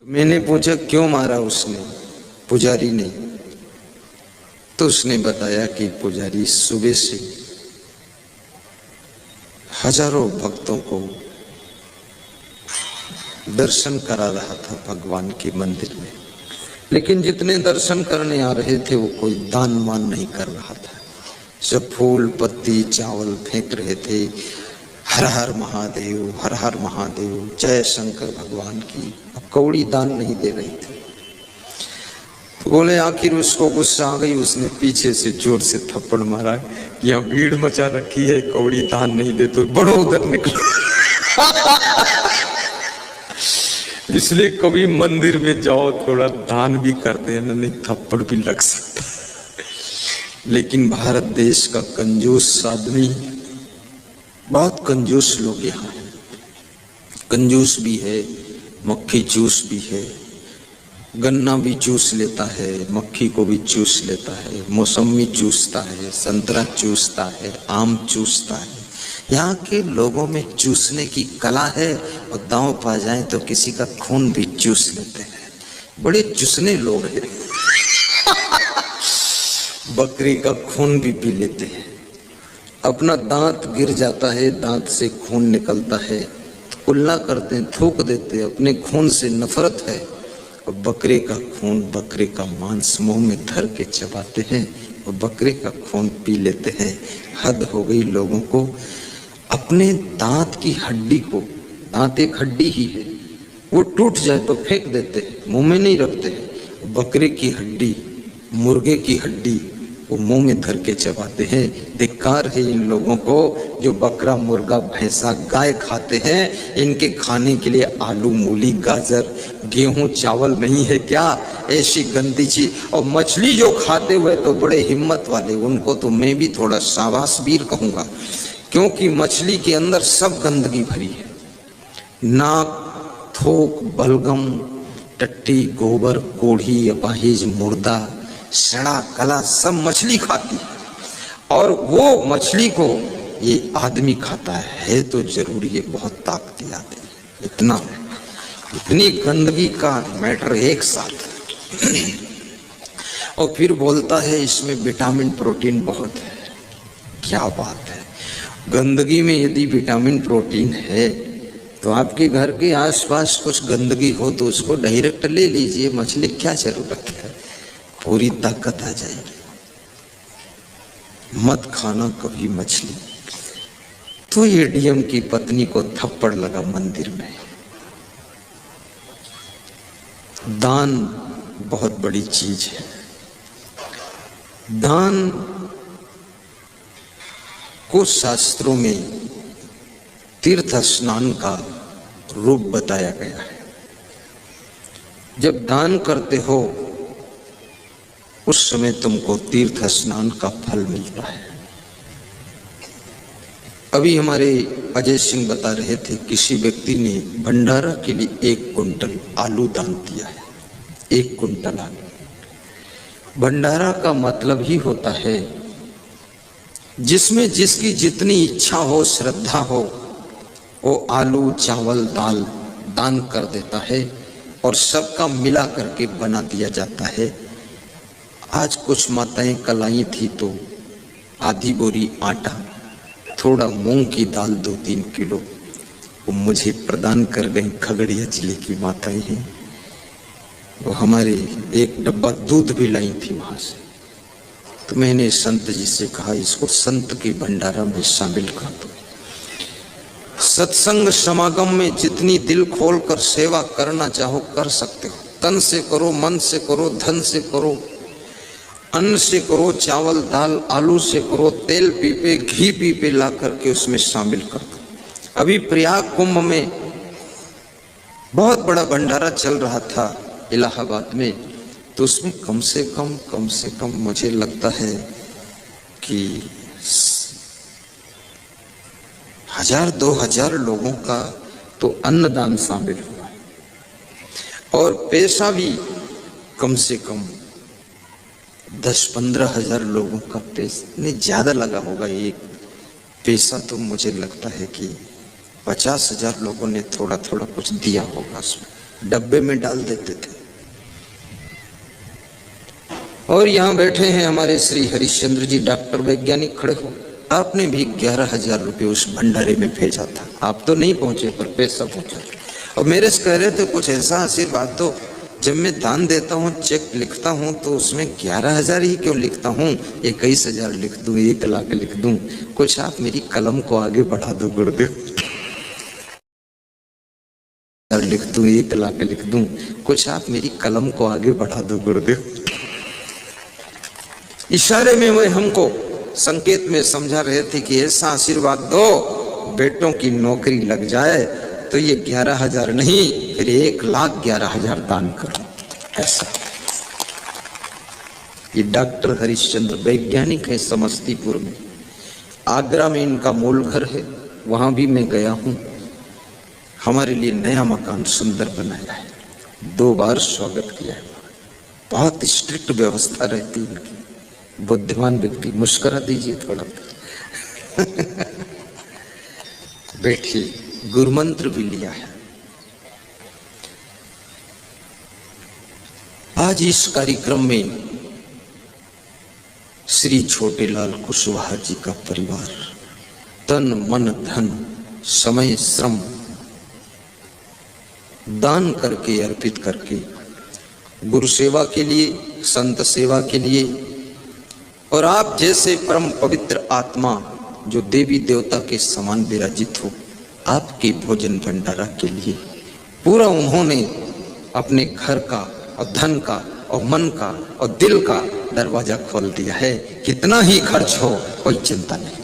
मैंने पूछा क्यों मारा उसने, पुजारी ने। तो उसने बताया कि पुजारी सुबह से हजारों भक्तों को दर्शन करा रहा था भगवान के मंदिर में, लेकिन जितने दर्शन करने आ रहे थे वो कोई दान मान नहीं कर रहा था। सब फूल पत्ती चावल फेंक रहे थे। हर हर महादेव, हर हर महादेव, जय शंकर भगवान की। अब कौड़ी दान नहीं दे रही थी। तो बोले आखिर उसको गुस्सा आ गई, उसने पीछे से जोर से थप्पड़ मारा। यहाँ भीड़ मचा रखी है, कौड़ी दान नहीं दे तो बड़ो उधर निकलो। इसलिए कभी मंदिर में जाओ थोड़ा दान भी कर देना, नहीं थप्पड़ भी लग सकता। लेकिन भारत देश का कंजूस आदमी, बहुत कंजूस लोग यहाँ हैं। कंजूस भी है, मक्खी चूस भी है, गन्ना भी चूस लेता है, मक्खी को भी चूस लेता है, मौसमी चूसता है, संतरा चूसता है, आम चूसता है। यहाँ के लोगों में चूसने की कला है, और दांव पा जाए तो किसी का खून भी चूस लेते हैं। बड़े चूसने लोग हैं। बकरी का खून भी पी लेते हैं। अपना दांत गिर जाता है, दांत से खून निकलता है, तो कुल्ला करते हैं, थूक देते हैं। अपने खून से नफरत है, और बकरे का खून, बकरे का मांस मुंह में धर के चबाते हैं, और बकरे का खून पी लेते हैं। हद हो गई लोगों को। अपने दांत की हड्डी को, दांत एक हड्डी ही है, वो टूट जाए तो फेंक देते हैं, मुंह में नहीं रखते हैं। बकरे की हड्डी, मुर्गे की हड्डी वो मुंह में धर के चबाते हैं। धिक्कार है इन लोगों को जो बकरा, मुर्गा, भैंसा, गाय खाते हैं। इनके खाने के लिए आलू, मूली, गाजर, गेहूं, चावल नहीं है क्या? ऐसी गंदी चीज। और मछली जो खाते हुए तो बड़े हिम्मत वाले, उनको तो मैं भी थोड़ा शाबाशबीर कहूंगा, क्योंकि मछली के अंदर सब गंदगी भरी है। नाक, थूक, बलगम, टट्टी, गोबर, कोढ़ी, अपाहिज, मुर्दा, सड़ा गला सब मछली खाती है। और वो मछली को ये आदमी खाता है तो जरूरी है, बहुत ताकत आती है। इतनी गंदगी का मैटर एक साथ। और फिर बोलता है इसमें विटामिन प्रोटीन बहुत है। क्या बात है! गंदगी में यदि विटामिन प्रोटीन है तो आपके घर के आसपास कुछ गंदगी हो तो उसको डायरेक्ट ले लीजिए। मछली क्या जरूरत है, पूरी ताकत आ जाएगी। मत खाना कभी मछली। तो एडीएम की पत्नी को थप्पड़ लगा मंदिर में। दान बहुत बड़ी चीज है। दान को शास्त्रों में तीर्थ स्नान का रूप बताया गया है। जब दान करते हो उस समय तुमको तीर्थ स्नान का फल मिलता है। अभी हमारे अजय सिंह बता रहे थे, किसी व्यक्ति ने भंडारा के लिए 1 कुंटल आलू दान दिया है। 1 कुंटल आलू। भंडारा का मतलब ही होता है जिसमें जिसकी जितनी इच्छा हो, श्रद्धा हो, वो आलू, चावल, दाल दान कर देता है और सबका मिला करके बना दिया जाता है। आज कुछ माताएं कल आई थी तो आधी बोरी आटा, थोड़ा मूंग की दाल 2-3 किलो वो मुझे प्रदान कर गई। खगड़िया जिले की माताएं हैं। वो हमारे 1 डब्बा दूध भी लाई थी वहां से। तो मैंने संत जी से कहा इसको संत के भंडारा में शामिल कर दो। सत्संग समागम में जितनी दिल खोल कर सेवा करना चाहो कर सकते हो। तन से करो, मन से करो, धन से करो, अन्न से करो, चावल दाल आलू से करो, तेल पीपे घी पीपे ला करके उसमें शामिल कर दो। अभी प्रयाग कुंभ में बहुत बड़ा भंडारा चल रहा था इलाहाबाद में, तो उसमें कम से कम मुझे लगता है कि 1000-2000 लोगों का तो अन्नदान शामिल हुआ है। और पैसा भी कम से कम 10-15 हजार लोगों का पैसा नहीं, ज्यादा लगा होगा। एक पैसा तो मुझे लगता है कि 50,000 लोगों ने थोड़ा थोड़ा कुछ दिया होगा उसमें। डब्बे में डाल देते थे। और यहाँ बैठे हैं हमारे श्री हरिश्चंद्र जी, डॉक्टर वैज्ञानिक खड़े हो। आपने भी 11,000 रुपये उस भंडारे में भेजा था। आप तो नहीं पहुंचे पर पैसा पहुंचा। और मेरे से कह रहे थे कुछ ऐसा आशीर्वाद दो। जब मैं दान देता हूँ, चेक लिखता हूँ, तो उसमें 11,000 ही क्यों लिखता हूँ, 21,000 लिख दूं, 1 लाख लिख दूं। कुछ आप मेरी कलम को आगे बढ़ा दो गुरुदेव। लिख दूं, 1 लाख लिख दूं। कुछ आप मेरी कलम को आगे बढ़ा दो गुरुदेव। इशारे में वे हमको संकेत में समझा रहे थे कि ऐसा आशीर्वाद दो बेटों की नौकरी लग जाए, तो ये 11,000 नहीं, फिर 1,11,000 दान करो। ऐसा ये डॉक्टर हरिश्चंद्र वैज्ञानिक है समस्तीपुर में। आगरा में इनका मूल घर है, वहां भी मैं गया हूं। हमारे लिए नया मकान सुंदर बनाया है, 2 बार स्वागत किया है। बहुत स्ट्रिक्ट व्यवस्था रहती है इनकी। बुद्धिमान व्यक्ति, मुस्कुरा दीजिए थोड़ा। बैठिए, गुरु मंत्र भी लिया है। आज इस कार्यक्रम में श्री छोटेलाल कुशवाहा जी का परिवार तन मन धन समय श्रम दान करके, अर्पित करके, गुरु सेवा के लिए, संत सेवा के लिए, और आप जैसे परम पवित्र आत्मा जो देवी देवता के समान विराजित हो, आपके भोजन भंडारा के लिए पूरा उन्होंने अपने घर का और धन का और मन का और दिल का दरवाजा खोल दिया है। कितना ही खर्च हो कोई चिंता नहीं।